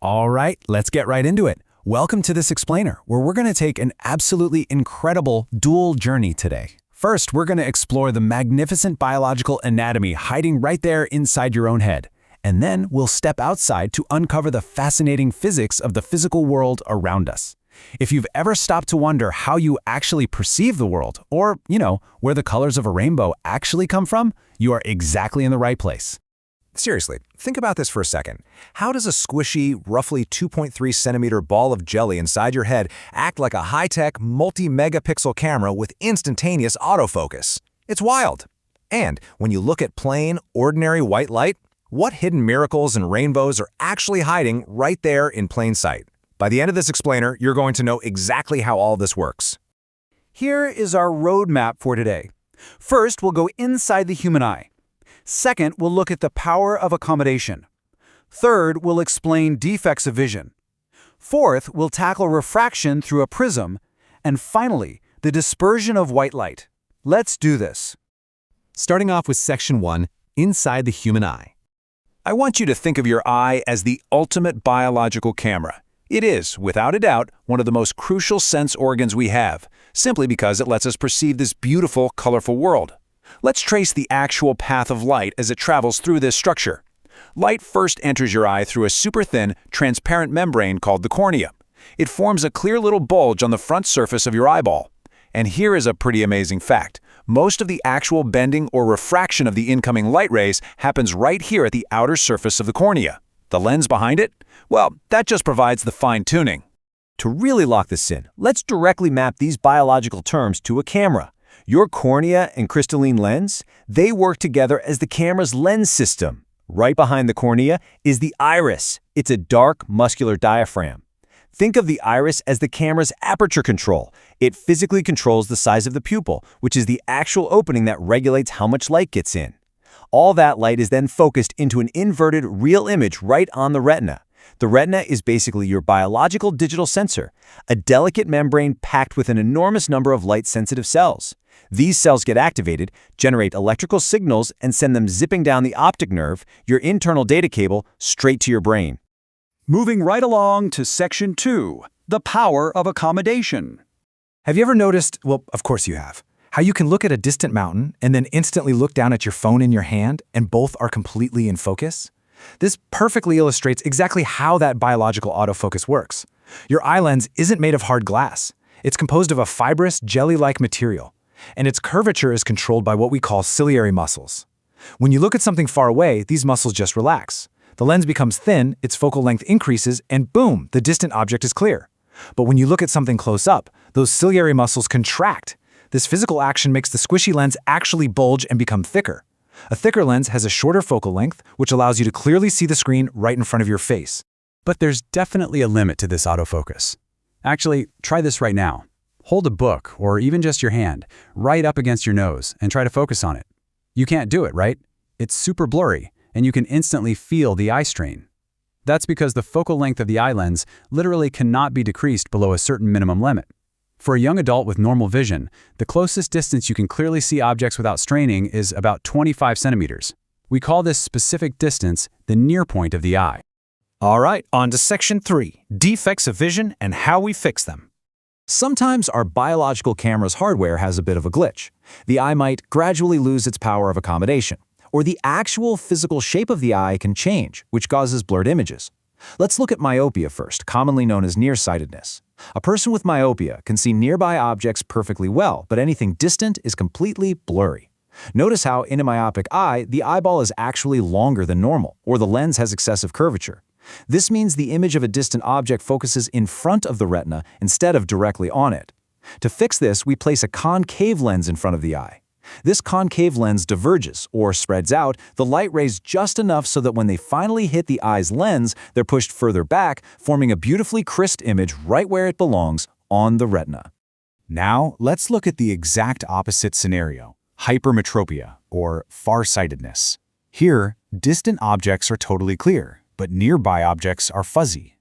All right, let's get right into it. Welcome to this explainer, where we're going to take an absolutely incredible dual journey today. First, we're going to explore the magnificent biological anatomy hiding right there inside your own head. And then we'll step outside to uncover the fascinating physics of the physical world around us. If you've ever stopped to wonder how you actually perceive the world, or, where the colors of a rainbow actually come from, you are exactly in the right place. Seriously, think about this for a second. How does a squishy, roughly 2.3 centimeter ball of jelly inside your head act like a high-tech, multi-megapixel camera with instantaneous autofocus? It's wild. And when you look at plain, ordinary white light, what hidden miracles and rainbows are actually hiding right there in plain sight? By the end of this explainer, you're going to know exactly how all this works. Here is our roadmap for today. First, we'll go inside the human eye. Second, we'll look at the power of accommodation. Third, we'll explain defects of vision. Fourth, we'll tackle refraction through a prism. And finally, the dispersion of white light. Let's do this. Starting off with Section 1, Inside the Human Eye. I want you to think of your eye as the ultimate biological camera. It is, without a doubt, one of the most crucial sense organs we have, simply because it lets us perceive this beautiful, colorful world. Let's trace the actual path of light as it travels through this structure. Light first enters your eye through a super thin, transparent membrane called the cornea. It forms a clear little bulge on the front surface of your eyeball. And here is a pretty amazing fact. Most of the actual bending or refraction of the incoming light rays happens right here at the outer surface of the cornea. The lens behind it? Well, that just provides the fine-tuning. To really lock this in, let's directly map these biological terms to a camera. Your cornea and crystalline lens, they work together as the camera's lens system. Right behind the cornea is the iris. It's a dark, muscular diaphragm. Think of the iris as the camera's aperture control. It physically controls the size of the pupil, which is the actual opening that regulates how much light gets in. All that light is then focused into an inverted real image right on the retina. The retina is basically your biological digital sensor, a delicate membrane packed with an enormous number of light-sensitive cells. These cells get activated, generate electrical signals, and send them zipping down the optic nerve, your internal data cable, straight to your brain. Moving right along to Section 2, the power of accommodation. Have you ever noticed, well, of course you have, how you can look at a distant mountain and then instantly look down at your phone in your hand and both are completely in focus? This perfectly illustrates exactly how that biological autofocus works. Your eye lens isn't made of hard glass. It's composed of a fibrous, jelly-like material, and its curvature is controlled by what we call ciliary muscles. When you look at something far away, these muscles just relax. The lens becomes thin, its focal length increases, and boom, the distant object is clear. But when you look at something close up, those ciliary muscles contract. This physical action makes the squishy lens actually bulge and become thicker. A thicker lens has a shorter focal length, which allows you to clearly see the screen right in front of your face. But there's definitely a limit to this autofocus. Actually, try this right now. Hold a book, or even just your hand, right up against your nose and try to focus on it. You can't do it, right? It's super blurry, and you can instantly feel the eye strain. That's because the focal length of the eye lens literally cannot be decreased below a certain minimum limit. For a young adult with normal vision, the closest distance you can clearly see objects without straining is about 25 centimeters. We call this specific distance the near point of the eye. All right, on to Section 3, Defects of Vision and How We Fix Them. Sometimes our biological camera's hardware has a bit of a glitch. The eye might gradually lose its power of accommodation, or the actual physical shape of the eye can change, which causes blurred images. Let's look at myopia first, commonly known as nearsightedness. A person with myopia can see nearby objects perfectly well, but anything distant is completely blurry. Notice how in a myopic eye, the eyeball is actually longer than normal, or the lens has excessive curvature. This means the image of a distant object focuses in front of the retina instead of directly on it. To fix this, we place a concave lens in front of the eye. This concave lens diverges, or spreads out, the light rays just enough so that when they finally hit the eye's lens, they're pushed further back, forming a beautifully crisp image right where it belongs, on the retina. Now, let's look at the exact opposite scenario, hypermetropia, or farsightedness. Here, distant objects are totally clear, but nearby objects are fuzzy.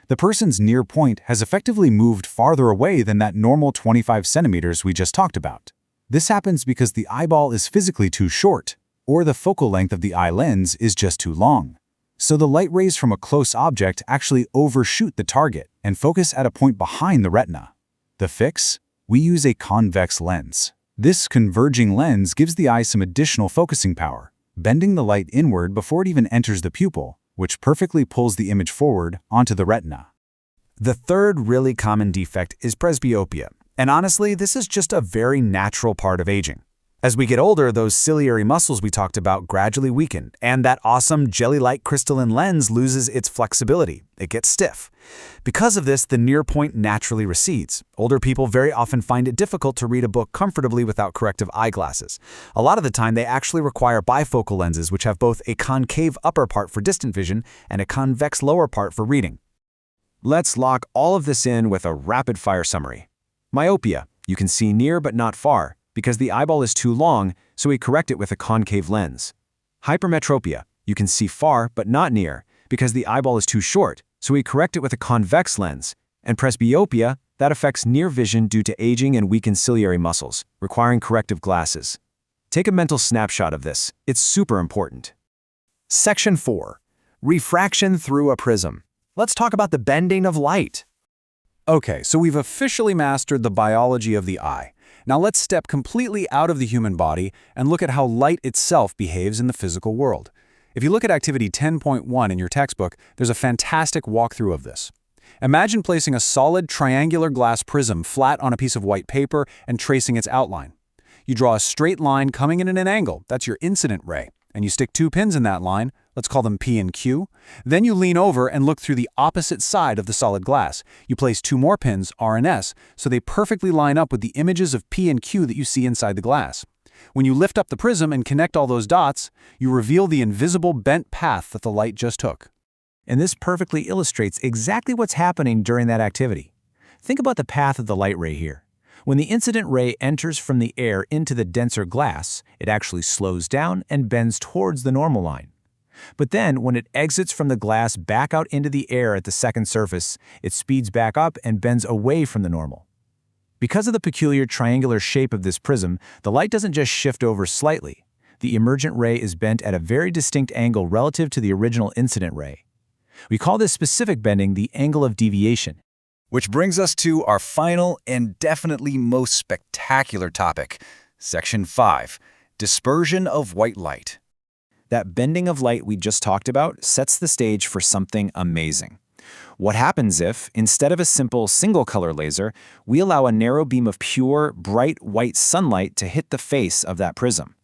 The person's near point has effectively moved farther away than that normal 25 centimeters we just talked about. This happens because the eyeball is physically too short, or the focal length of the eye lens is just too long. So the light rays from a close object actually overshoot the target and focus at a point behind the retina. The fix? We use a convex lens. This converging lens gives the eye some additional focusing power, bending the light inward before it even enters the pupil, which perfectly pulls the image forward onto the retina. The third really common defect is presbyopia, and honestly, this is just a very natural part of aging. As we get older, those ciliary muscles we talked about gradually weaken, and that awesome jelly-like crystalline lens loses its flexibility. It gets stiff. Because of this, the near point naturally recedes. Older people very often find it difficult to read a book comfortably without corrective eyeglasses. A lot of the time, they actually require bifocal lenses, which have both a concave upper part for distant vision and a convex lower part for reading. Let's lock all of this in with a rapid-fire summary. Myopia. You can see near but not far, because the eyeball is too long, so we correct it with a concave lens. Hypermetropia. You can see far but not near, because the eyeball is too short, so we correct it with a convex lens. And presbyopia, that affects near vision due to aging and weakened ciliary muscles, requiring corrective glasses. Take a mental snapshot of this. It's super important. Section 4. Refraction through a prism. Let's talk about the bending of light. Okay, so we've officially mastered the biology of the eye. Now let's step completely out of the human body and look at how light itself behaves in the physical world. If you look at Activity 10.1 in your textbook, there's a fantastic walkthrough of this. Imagine placing a solid triangular glass prism flat on a piece of white paper and tracing its outline. You draw a straight line coming in at an angle, that's your incident ray, and you stick 2 pins in that line, let's call them P and Q. Then you lean over and look through the opposite side of the solid glass. You place 2 more pins, R and S, so they perfectly line up with the images of P and Q that you see inside the glass. When you lift up the prism and connect all those dots, you reveal the invisible bent path that the light just took. And this perfectly illustrates exactly what's happening during that activity. Think about the path of the light ray here. When the incident ray enters from the air into the denser glass, it actually slows down and bends towards the normal line. But then, when it exits from the glass back out into the air at the second surface, it speeds back up and bends away from the normal. Because of the peculiar triangular shape of this prism, the light doesn't just shift over slightly. The emergent ray is bent at a very distinct angle relative to the original incident ray. We call this specific bending the angle of deviation. Which brings us to our final and definitely most spectacular topic, Section 5, Dispersion of white light. That bending of light we just talked about sets the stage for something amazing. What happens if, instead of a simple single-color laser, we allow a narrow beam of pure, bright white sunlight to hit the face of that prism?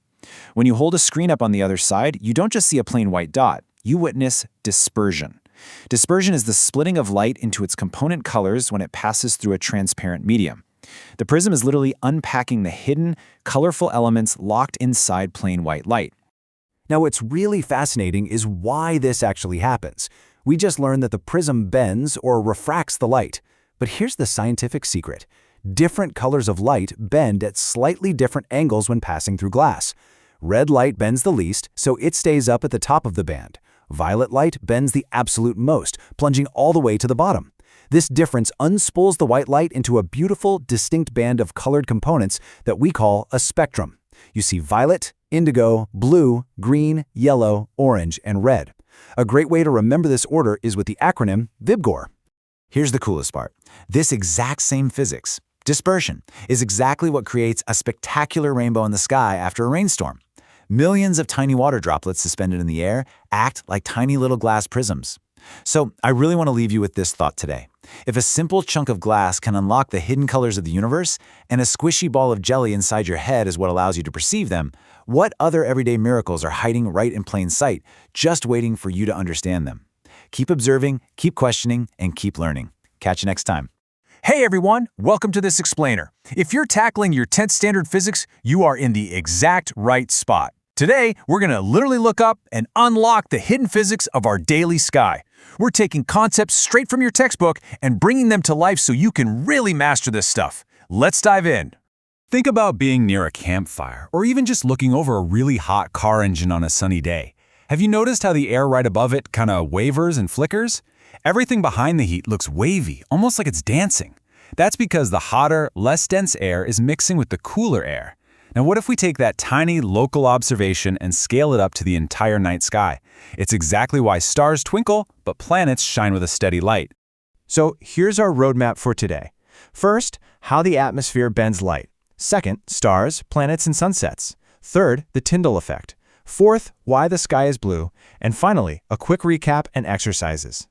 When you hold a screen up on the other side, you don't just see a plain white dot, you witness dispersion. Dispersion is the splitting of light into its component colors when it passes through a transparent medium. The prism is literally unpacking the hidden, colorful elements locked inside plain white light. Now, what's really fascinating is why this actually happens. We just learned that the prism bends or refracts the light. But here's the scientific secret. Different colors of light bend at slightly different angles when passing through glass. Red light bends the least, so it stays up at the top of the band. Violet light bends the absolute most, plunging all the way to the bottom. This difference unspools the white light into a beautiful, distinct band of colored components that we call a spectrum. You see violet, indigo, blue, green, yellow, orange, and red. A great way to remember this order is with the acronym VIBGOR. Here's the coolest part. This exact same physics, dispersion, is exactly what creates a spectacular rainbow in the sky after a rainstorm. Millions of tiny water droplets suspended in the air act like tiny little glass prisms. So I really want to leave you with this thought today. If a simple chunk of glass can unlock the hidden colors of the universe, and a squishy ball of jelly inside your head is what allows you to perceive them, what other everyday miracles are hiding right in plain sight, just waiting for you to understand them? Keep observing, keep questioning, and keep learning. Catch you next time. Hey everyone, welcome to this explainer. If you're tackling your 10th standard physics, you are in the exact right spot. Today, we're going to literally look up and unlock the hidden physics of our daily sky. We're taking concepts straight from your textbook and bringing them to life so you can really master this stuff. Let's dive in. Think about being near a campfire, or even just looking over a really hot car engine on a sunny day. Have you noticed how the air right above it kind of wavers and flickers? Everything behind the heat looks wavy, almost like it's dancing. That's because the hotter, less dense air is mixing with the cooler air. Now what if we take that tiny local observation and scale it up to the entire night sky? It's exactly why stars twinkle, but planets shine with a steady light. So here's our roadmap for today. First, how the atmosphere bends light. Second, stars, planets, and sunsets. Third, the Tyndall effect. Fourth, why the sky is blue. And finally, a quick recap and exercises.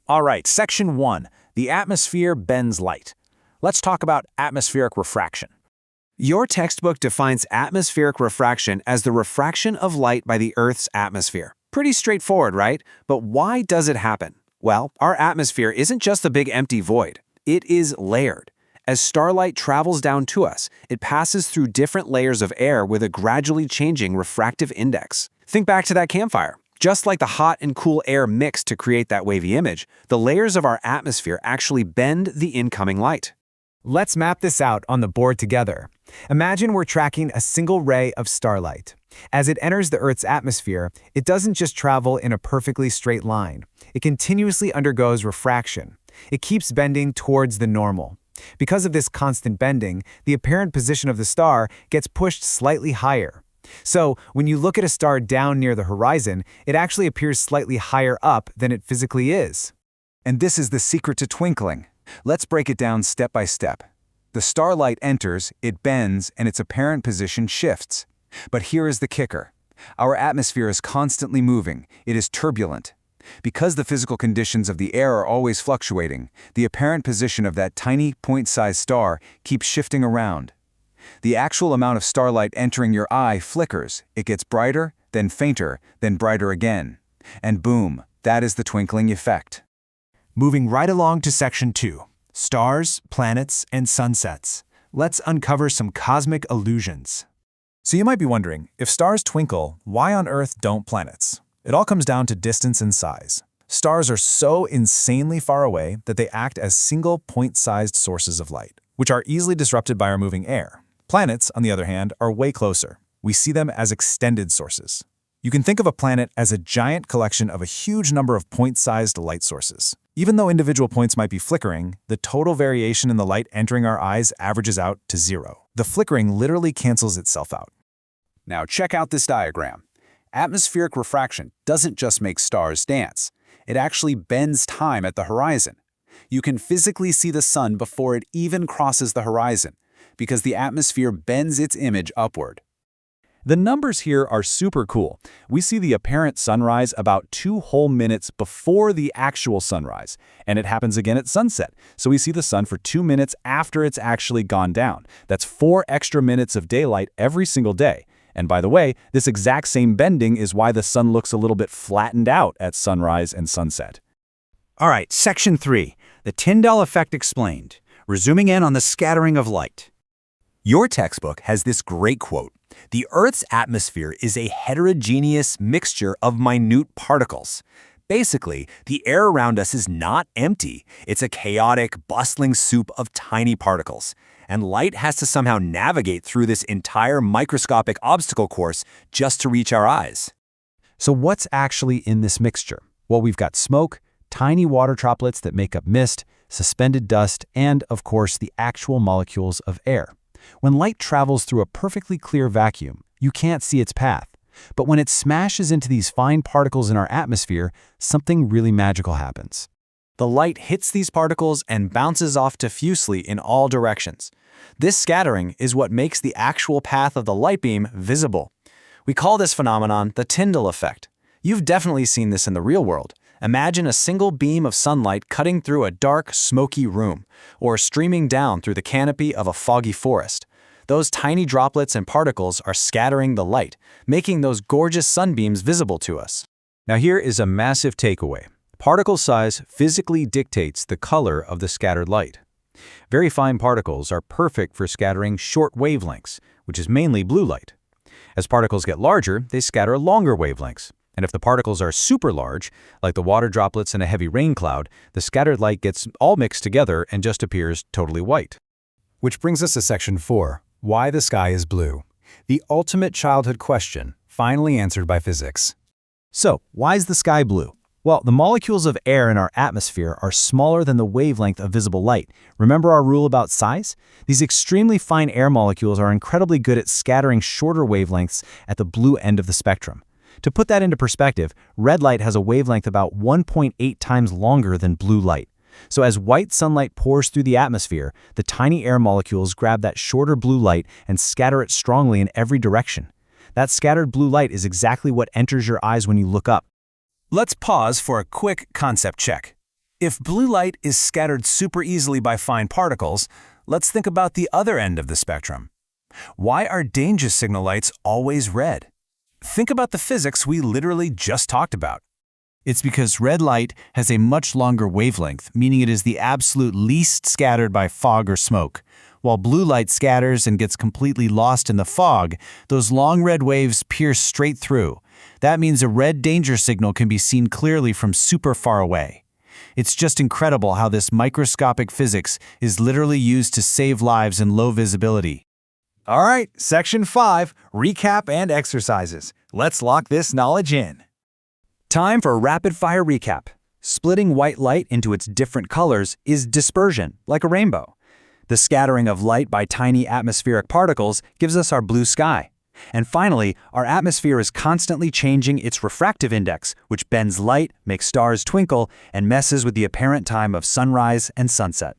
All right, Section 1. The atmosphere bends light. Let's talk about atmospheric refraction. Your textbook defines atmospheric refraction as the refraction of light by the Earth's atmosphere. Pretty straightforward, right? But why does it happen? Well, our atmosphere isn't just a big empty void. It is layered. As starlight travels down to us, it passes through different layers of air with a gradually changing refractive index. Think back to that campfire. Just like the hot and cool air mix to create that wavy image, the layers of our atmosphere actually bend the incoming light. Let's map this out on the board together. Imagine we're tracking a single ray of starlight. As it enters the Earth's atmosphere, it doesn't just travel in a perfectly straight line. It continuously undergoes refraction. It keeps bending towards the normal. Because of this constant bending, the apparent position of the star gets pushed slightly higher. So, when you look at a star down near the horizon, it actually appears slightly higher up than it physically is. And this is the secret to twinkling. Let's break it down step by step. The starlight enters, it bends, and its apparent position shifts. But here is the kicker. Our atmosphere is constantly moving. It is turbulent. Because the physical conditions of the air are always fluctuating, the apparent position of that tiny, point-sized star keeps shifting around. The actual amount of starlight entering your eye flickers. It gets brighter, then fainter, then brighter again. And boom, that is the twinkling effect. Moving right along to Section 2, Stars, Planets, and Sunsets. Let's uncover some cosmic illusions. So you might be wondering, if stars twinkle, why on Earth don't planets? It all comes down to distance and size. Stars are so insanely far away that they act as single point-sized sources of light, which are easily disrupted by our moving air. Planets, on the other hand, are way closer. We see them as extended sources. You can think of a planet as a giant collection of a huge number of point-sized light sources. Even though individual points might be flickering, the total variation in the light entering our eyes averages out to 0. The flickering literally cancels itself out. Now check out this diagram. Atmospheric refraction doesn't just make stars dance. It actually bends time at the horizon. You can physically see the sun before it even crosses the horizon, because the atmosphere bends its image upward. The numbers here are super cool. We see the apparent sunrise about 2 whole minutes before the actual sunrise, and it happens again at sunset. So we see the sun for 2 minutes after it's actually gone down. That's 4 extra minutes of daylight every single day. And by the way, this exact same bending is why the sun looks a little bit flattened out at sunrise and sunset. All right, Section 3, the Tyndall effect explained. Resuming in on the scattering of light. Your textbook has this great quote. The Earth's atmosphere is a heterogeneous mixture of minute particles. Basically, the air around us is not empty. It's a chaotic, bustling soup of tiny particles. And light has to somehow navigate through this entire microscopic obstacle course just to reach our eyes. So what's actually in this mixture? Well, we've got smoke, tiny water droplets that make up mist, suspended dust, and, of course, the actual molecules of air. When light travels through a perfectly clear vacuum, you can't see its path. But when it smashes into these fine particles in our atmosphere, something really magical happens. The light hits these particles and bounces off diffusely in all directions. This scattering is what makes the actual path of the light beam visible. We call this phenomenon the Tyndall effect. You've definitely seen this in the real world. Imagine a single beam of sunlight cutting through a dark, smoky room, or streaming down through the canopy of a foggy forest. Those tiny droplets and particles are scattering the light, making those gorgeous sunbeams visible to us. Now here is a massive takeaway. Particle size physically dictates the color of the scattered light. Very fine particles are perfect for scattering short wavelengths, which is mainly blue light. As particles get larger, they scatter longer wavelengths. And if the particles are super large, like the water droplets in a heavy rain cloud, the scattered light gets all mixed together and just appears totally white. Which brings us to Section 4, Why the Sky is Blue. The ultimate childhood question, finally answered by physics. So, why is the sky blue? Well, the molecules of air in our atmosphere are smaller than the wavelength of visible light. Remember our rule about size? These extremely fine air molecules are incredibly good at scattering shorter wavelengths at the blue end of the spectrum. To put that into perspective, red light has a wavelength about 1.8 times longer than blue light. So as white sunlight pours through the atmosphere, the tiny air molecules grab that shorter blue light and scatter it strongly in every direction. That scattered blue light is exactly what enters your eyes when you look up. Let's pause for a quick concept check. If blue light is scattered super easily by fine particles, let's think about the other end of the spectrum. Why are danger signal lights always red? Think about the physics we literally just talked about. It's because red light has a much longer wavelength, meaning it is the absolute least scattered by fog or smoke. While blue light scatters and gets completely lost in the fog, those long red waves pierce straight through. That means a red danger signal can be seen clearly from super far away. It's just incredible how this microscopic physics is literally used to save lives in low visibility. All right, Section 5, Recap and Exercises. Let's lock this knowledge in. Time for a rapid-fire recap. Splitting white light into its different colors is dispersion, like a rainbow. The scattering of light by tiny atmospheric particles gives us our blue sky. And finally, our atmosphere is constantly changing its refractive index, which bends light, makes stars twinkle, and messes with the apparent time of sunrise and sunset.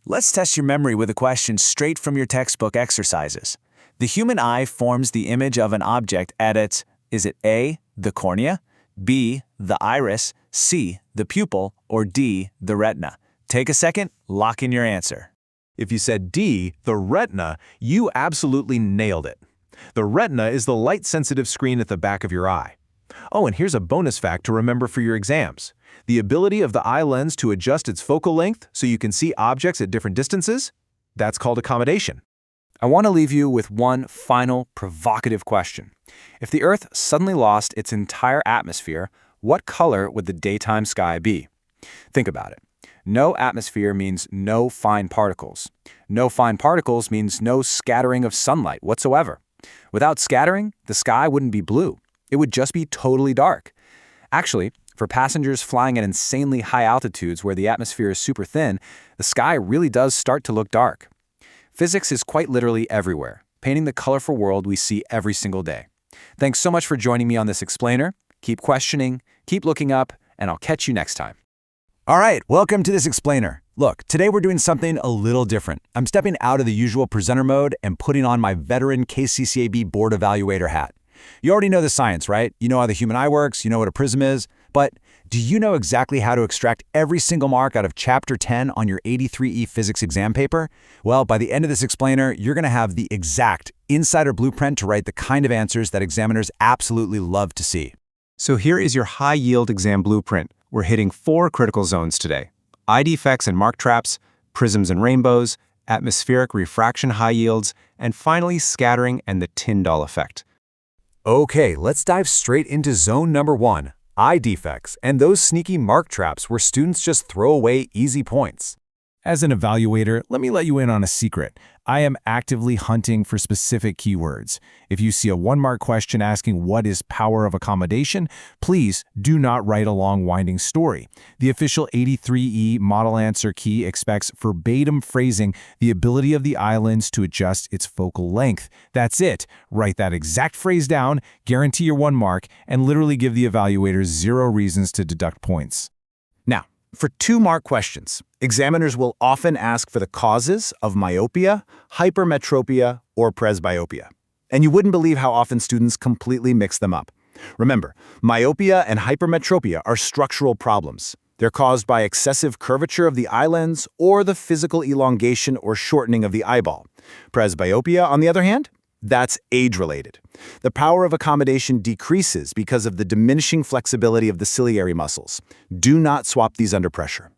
Let's test your memory with a question straight from your textbook exercises. The human eye forms the image of an object at its, is it A, the cornea, B, the iris, C, the pupil, or D, the retina? Take a second, lock in your answer. If you said D, the retina, you absolutely nailed it. The retina is the light-sensitive screen at the back of your eye. Oh, and here's a bonus fact to remember for your exams. The ability of the eye lens to adjust its focal length so you can see objects at different distances, that's called accommodation. I want to leave you with one final provocative question. If the Earth suddenly lost its entire atmosphere, what color would the daytime sky be? Think about it. No atmosphere means no fine particles. No fine particles means no scattering of sunlight whatsoever. Without scattering, the sky wouldn't be blue. It would just be totally dark. Actually, for passengers flying at insanely high altitudes where the atmosphere is super thin, the sky really does start to look dark. Physics is quite literally everywhere, painting the colorful world we see every single day. Thanks so much for joining me on this explainer. Keep questioning, keep looking up, and I'll catch you next time. All right, welcome to this explainer. Look, today we're doing something a little different. I'm stepping out of the usual presenter mode and putting on my veteran KSEAB board evaluator hat. You already know the science, right? You know how the human eye works, you know what a prism is, but do you know exactly how to extract every single mark out of Chapter 10 on your 83E physics exam paper? Well, by the end of this explainer, you're going to have the exact insider blueprint to write the kind of answers that examiners absolutely love to see. So here is your high-yield exam blueprint. We're hitting 4 critical zones today: eye defects and mark traps, prisms and rainbows, atmospheric refraction high yields, and finally scattering and the Tyndall effect. Okay, let's dive straight into zone number 1, eye defects, and those sneaky mark traps where students just throw away easy points. As an evaluator, let me let you in on a secret. I am actively hunting for specific keywords. If you see a 1-mark question asking what is power of accommodation, please do not write a long winding story. The official 83E model answer key expects verbatim phrasing, the ability of the eye lens to adjust its focal length. That's it. Write that exact phrase down, guarantee your 1 mark, and literally give the evaluators 0 reasons to deduct points. Now, for 2-mark questions, examiners will often ask for the causes of myopia, hypermetropia, or presbyopia. And you wouldn't believe how often students completely mix them up. Remember, myopia and hypermetropia are structural problems. They're caused by excessive curvature of the eye lens or the physical elongation or shortening of the eyeball. Presbyopia, on the other hand, that's age-related. The power of accommodation decreases because of the diminishing flexibility of the ciliary muscles. Do not swap these under pressure.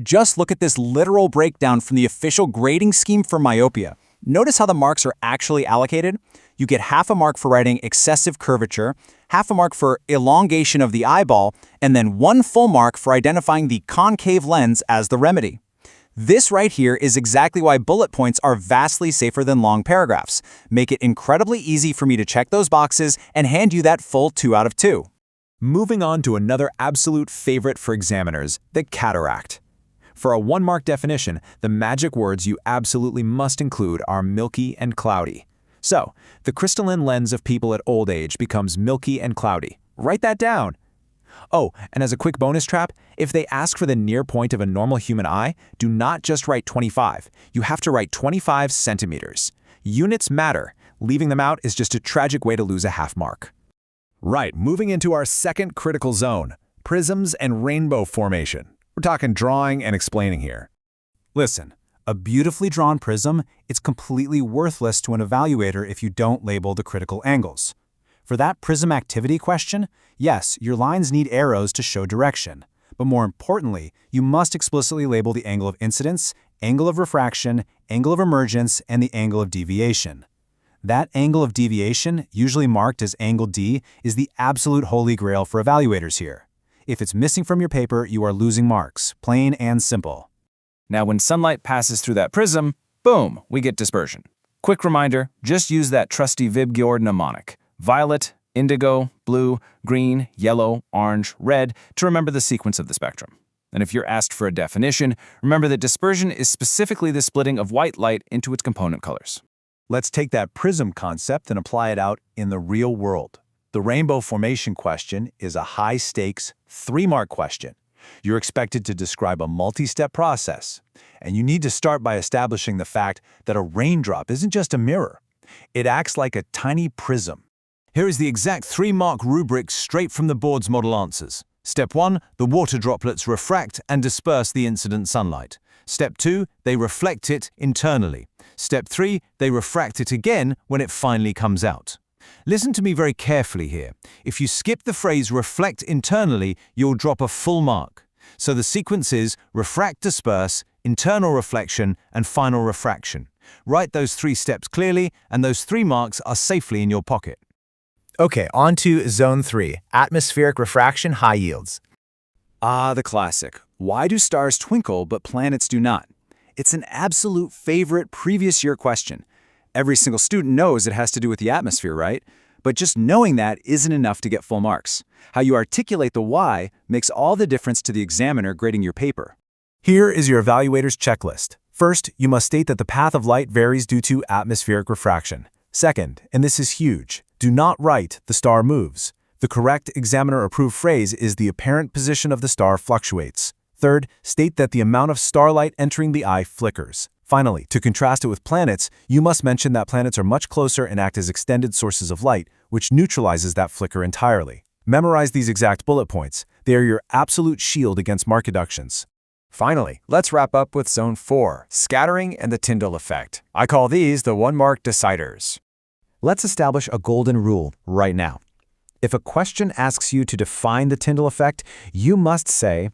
Just look at this literal breakdown from the official grading scheme for myopia. Notice how the marks are actually allocated. You get half a mark for writing excessive curvature, half a mark for elongation of the eyeball, and then 1 full mark for identifying the concave lens as the remedy. This right here is exactly why bullet points are vastly safer than long paragraphs. Make it incredibly easy for me to check those boxes and hand you that full 2 out of 2. Moving on to another absolute favorite for examiners, the cataract. For a 1-mark definition, the magic words you absolutely must include are milky and cloudy. So, the crystalline lens of people at old age becomes milky and cloudy. Write that down. Oh, and as a quick bonus trap, if they ask for the near point of a normal human eye, do not just write 25. You have to write 25 centimeters. Units matter. Leaving them out is just a tragic way to lose a half mark. Right, moving into our second critical zone, prisms and rainbow formation. We're talking drawing and explaining here. Listen, a beautifully drawn prism is completely worthless to an evaluator if you don't label the critical angles. For that prism activity question, yes, your lines need arrows to show direction. But more importantly, you must explicitly label the angle of incidence, angle of refraction, angle of emergence, and the angle of deviation. That angle of deviation, usually marked as angle D, is the absolute holy grail for evaluators here. If it's missing from your paper, you are losing marks, plain and simple. Now, when sunlight passes through that prism, boom, we get dispersion. Quick reminder, just use that trusty VibGeord mnemonic: violet, indigo, blue, green, yellow, orange, red, to remember the sequence of the spectrum. And if you're asked for a definition, remember that dispersion is specifically the splitting of white light into its component colors. Let's take that prism concept and apply it out in the real world. The rainbow formation question is a high-stakes, 3-mark question. You're expected to describe a multi-step process, and you need to start by establishing the fact that a raindrop isn't just a mirror. It acts like a tiny prism. Here is the exact 3-mark rubric straight from the board's model answers. Step 1, the water droplets refract and disperse the incident sunlight. Step 2, they reflect it internally. Step 3, they refract it again when it finally comes out. Listen to me very carefully here. If you skip the phrase reflect internally, you'll drop a full mark. So the sequence is refract, disperse, internal reflection, and final refraction. Write those 3 steps clearly, and those 3 marks are safely in your pocket. Okay, on to Zone 3, atmospheric refraction, high yields. Ah, the classic. Why do stars twinkle but planets do not? It's an absolute favorite previous year question. Every single student knows it has to do with the atmosphere, right? But just knowing that isn't enough to get full marks. How you articulate the why makes all the difference to the examiner grading your paper. Here is your evaluator's checklist. First, you must state that the path of light varies due to atmospheric refraction. Second, and this is huge, do not write the star moves. The correct examiner-approved phrase is the apparent position of the star fluctuates. Third, state that the amount of starlight entering the eye flickers. Finally, to contrast it with planets, you must mention that planets are much closer and act as extended sources of light, which neutralizes that flicker entirely. Memorize these exact bullet points. They are your absolute shield against mark deductions. Finally, let's wrap up with Zone 4, scattering and the Tyndall effect. I call these the 1-mark deciders. Let's establish a golden rule right now. If a question asks you to define the Tyndall effect, you must say,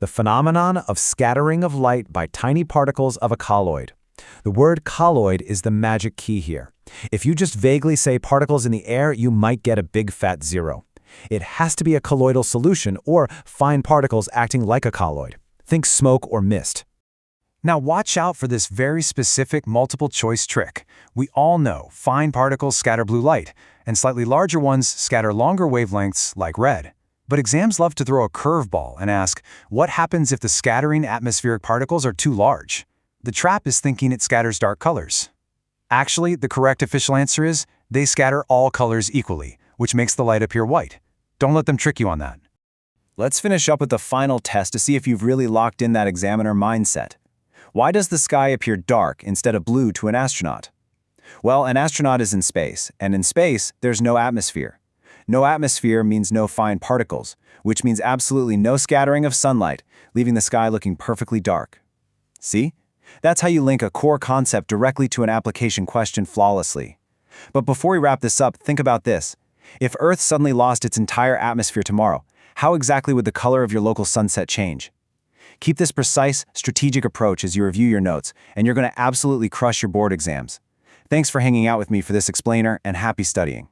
the phenomenon of scattering of light by tiny particles of a colloid. The word colloid is the magic key here. If you just vaguely say particles in the air, you might get a big fat 0. It has to be a colloidal solution or fine particles acting like a colloid. Think smoke or mist. Now watch out for this very specific multiple choice trick. We all know fine particles scatter blue light, and slightly larger ones scatter longer wavelengths like red. But exams love to throw a curveball and ask, what happens if the scattering atmospheric particles are too large? The trap is thinking it scatters dark colors. Actually, the correct official answer is, they scatter all colors equally, which makes the light appear white. Don't let them trick you on that. Let's finish up with the final test to see if you've really locked in that examiner mindset. Why does the sky appear dark instead of blue to an astronaut? Well, an astronaut is in space, and in space, there's no atmosphere. No atmosphere means no fine particles, which means absolutely no scattering of sunlight, leaving the sky looking perfectly dark. See? That's how you link a core concept directly to an application question flawlessly. But before we wrap this up, think about this. If Earth suddenly lost its entire atmosphere tomorrow, how exactly would the color of your local sunset change? Keep this precise, strategic approach as you review your notes, and you're going to absolutely crush your board exams. Thanks for hanging out with me for this explainer, and happy studying.